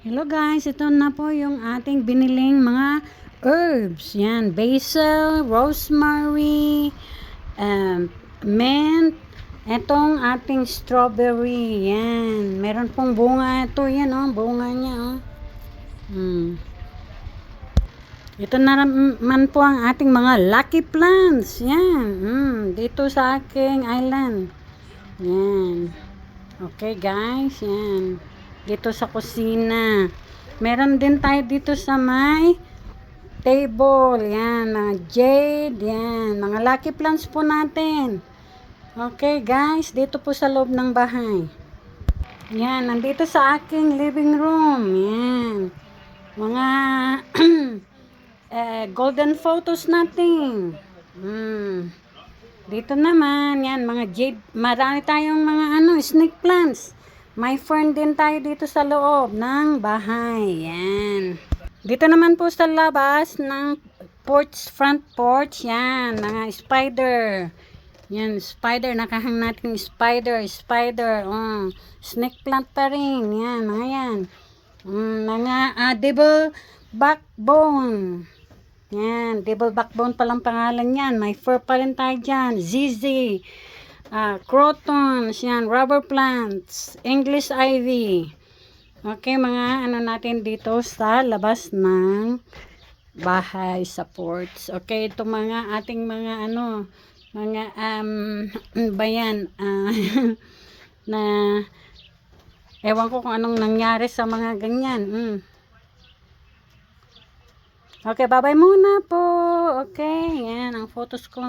Hello guys, ito na po yung ating biniling mga herbs. Yan, basil, rosemary, mint, etong ating strawberry. Yan, meron pong bunga ito. Yan bunga niya Ito na naman po ang ating mga lucky plants. Yan, dito sa aking island. Yan. Okay guys, yan. Dito sa kusina. Meron din tayo dito sa may table. Yan, mga jade. Yan, mga lucky plants po natin. Okay guys, dito po sa loob ng bahay. Yan, nandito sa aking living room. Yan. Mga golden photos natin. Dito naman, yan, mga jade. Marami tayong mga snake plants. May fern din tayo dito sa loob ng bahay. Yan. Dito naman po sa labas ng porch, front porch. Yan, mga spider. Yan, spider. Nakahang natin spider. Snake plant pa rin. Yan, mga yan. Mga devil backbone. Yan, devil backbone palang pangalan yan. May fur pa rin tayo dyan. ZZ. Crotons, yan, rubber plants, English ivy. Okay, mga natin dito sa labas ng bahay sa porch. Okay, ito mga ating mga mga bayan na ewan ko kung anong nangyari sa mga ganyan. Okay, bye-bye muna po. Okay, yan ang photos ko.